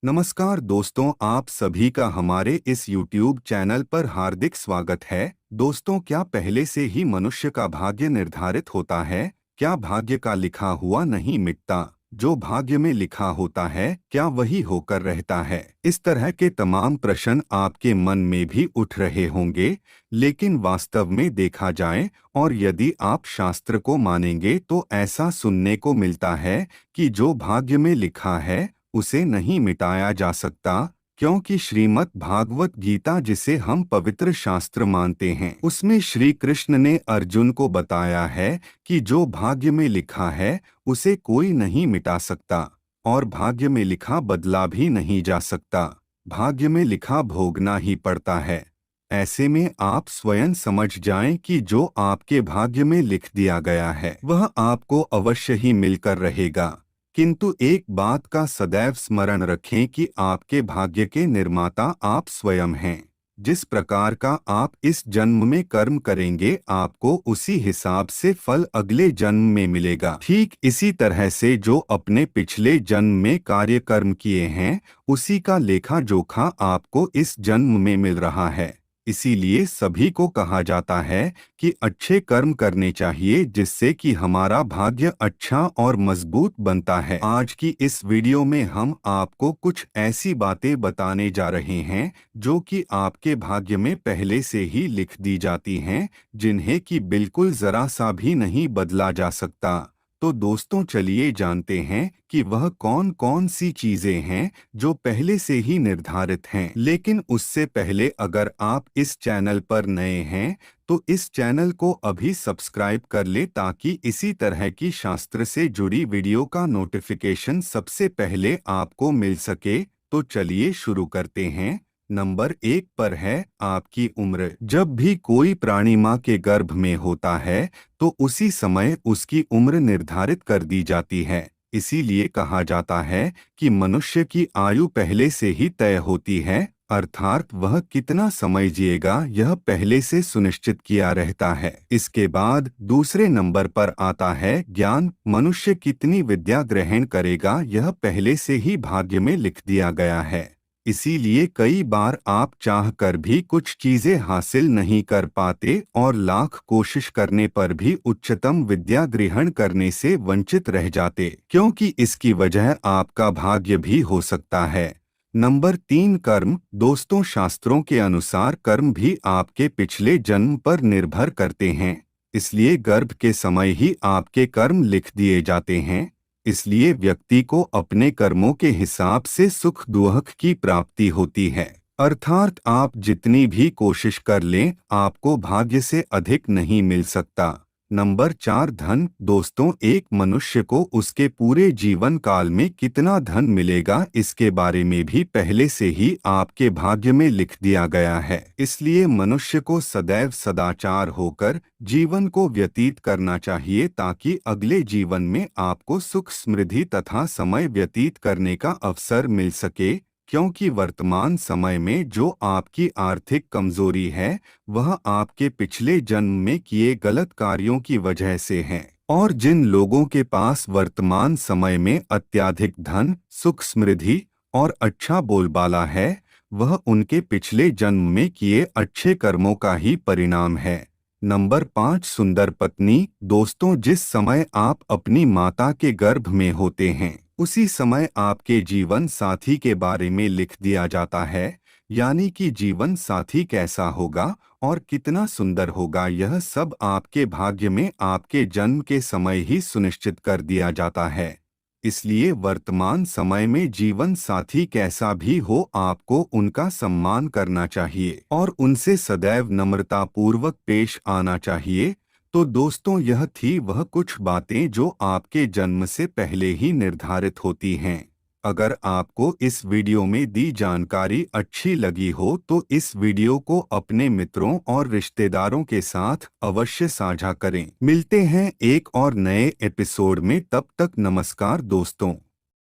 नमस्कार दोस्तों, आप सभी का हमारे इस YouTube चैनल पर हार्दिक स्वागत है। दोस्तों, क्या पहले से ही मनुष्य का भाग्य निर्धारित होता है? क्या भाग्य का लिखा हुआ नहीं मिटता? जो भाग्य में लिखा होता है क्या वही होकर रहता है? इस तरह के तमाम प्रश्न आपके मन में भी उठ रहे होंगे, लेकिन वास्तव में देखा जाए और यदि आप शास्त्र को मानेंगे तो ऐसा सुनने को मिलता है कि जो भाग्य में लिखा है उसे नहीं मिटाया जा सकता, क्योंकि श्रीमद् भागवत गीता, जिसे हम पवित्र शास्त्र मानते हैं, उसमें श्री कृष्ण ने अर्जुन को बताया है कि जो भाग्य में लिखा है उसे कोई नहीं मिटा सकता और भाग्य में लिखा बदला भी नहीं जा सकता। भाग्य में लिखा भोगना ही पड़ता है। ऐसे में आप स्वयं समझ जाएं कि जो आपके भाग्य में लिख दिया गया है वह आपको अवश्य ही मिलकर रहेगा। किंतु एक बात का सदैव स्मरण रखें कि आपके भाग्य के निर्माता आप स्वयं हैं। जिस प्रकार का आप इस जन्म में कर्म करेंगे आपको उसी हिसाब से फल अगले जन्म में मिलेगा। ठीक इसी तरह से जो अपने पिछले जन्म में कार्य कर्म किए हैं उसी का लेखा जोखा आपको इस जन्म में मिल रहा है। इसीलिए सभी को कहा जाता है कि अच्छे कर्म करने चाहिए, जिससे कि हमारा भाग्य अच्छा और मजबूत बनता है। आज की इस वीडियो में हम आपको कुछ ऐसी बातें बताने जा रहे हैं जो कि आपके भाग्य में पहले से ही लिख दी जाती हैं, जिन्हें कि बिल्कुल जरा सा भी नहीं बदला जा सकता। तो दोस्तों, चलिए जानते हैं कि वह कौन कौन सी चीजें हैं जो पहले से ही निर्धारित हैं। लेकिन उससे पहले अगर आप इस चैनल पर नए हैं तो इस चैनल को अभी सब्सक्राइब कर ले, ताकि इसी तरह की शास्त्र से जुड़ी वीडियो का नोटिफिकेशन सबसे पहले आपको मिल सके। तो चलिए शुरू करते हैं। नंबर 1 पर है आपकी उम्र। जब भी कोई प्राणी मां के गर्भ में होता है तो उसी समय उसकी उम्र निर्धारित कर दी जाती है। इसीलिए कहा जाता है कि मनुष्य की आयु पहले से ही तय होती है, अर्थात वह कितना समय जिएगा यह पहले से सुनिश्चित किया रहता है। इसके बाद दूसरे नंबर पर आता है ज्ञान। मनुष्य कितनी विद्या ग्रहण करेगा यह पहले से ही भाग्य में लिख दिया गया है। इसीलिए कई बार आप चाहकर भी कुछ चीजें हासिल नहीं कर पाते और लाख कोशिश करने पर भी उच्चतम विद्या ग्रहण करने से वंचित रह जाते, क्योंकि इसकी वजह आपका भाग्य भी हो सकता है। नंबर 3 कर्म। दोस्तों, शास्त्रों के अनुसार कर्म भी आपके पिछले जन्म पर निर्भर करते हैं, इसलिए गर्भ के समय ही आपके कर्म लिख दिए जाते हैं। इसलिए व्यक्ति को अपने कर्मों के हिसाब से सुख दुख की प्राप्ति होती है, अर्थात आप जितनी भी कोशिश कर लें आपको भाग्य से अधिक नहीं मिल सकता। नंबर 4 धन। दोस्तों, एक मनुष्य को उसके पूरे जीवन काल में कितना धन मिलेगा इसके बारे में भी पहले से ही आपके भाग्य में लिख दिया गया है। इसलिए मनुष्य को सदैव सदाचार होकर जीवन को व्यतीत करना चाहिए, ताकि अगले जीवन में आपको सुख समृद्धि तथा समय व्यतीत करने का अवसर मिल सके, क्योंकि वर्तमान समय में जो आपकी आर्थिक कमजोरी है वह आपके पिछले जन्म में किए गलत कार्यों की वजह से है। और जिन लोगों के पास वर्तमान समय में अत्यधिक धन, सुख समृद्धि और अच्छा बोलबाला है वह उनके पिछले जन्म में किए अच्छे कर्मों का ही परिणाम है। नंबर 5 सुंदर पत्नी। दोस्तों, जिस समय आप अपनी माता के गर्भ में होते हैं उसी समय आपके जीवन साथी के बारे में लिख दिया जाता है, यानी कि जीवन साथी कैसा होगा और कितना सुंदर होगा यह सब आपके भाग्य में आपके जन्म के समय ही सुनिश्चित कर दिया जाता है। इसलिए वर्तमान समय में जीवन साथी कैसा भी हो आपको उनका सम्मान करना चाहिए और उनसे सदैव नम्रतापूर्वक पेश आना चाहिए। तो दोस्तों, यह थी वह कुछ बातें जो आपके जन्म से पहले ही निर्धारित होती हैं। अगर आपको इस वीडियो में दी जानकारी अच्छी लगी हो तो इस वीडियो को अपने मित्रों और रिश्तेदारों के साथ अवश्य साझा करें। मिलते हैं एक और नए एपिसोड में, तब तक नमस्कार दोस्तों।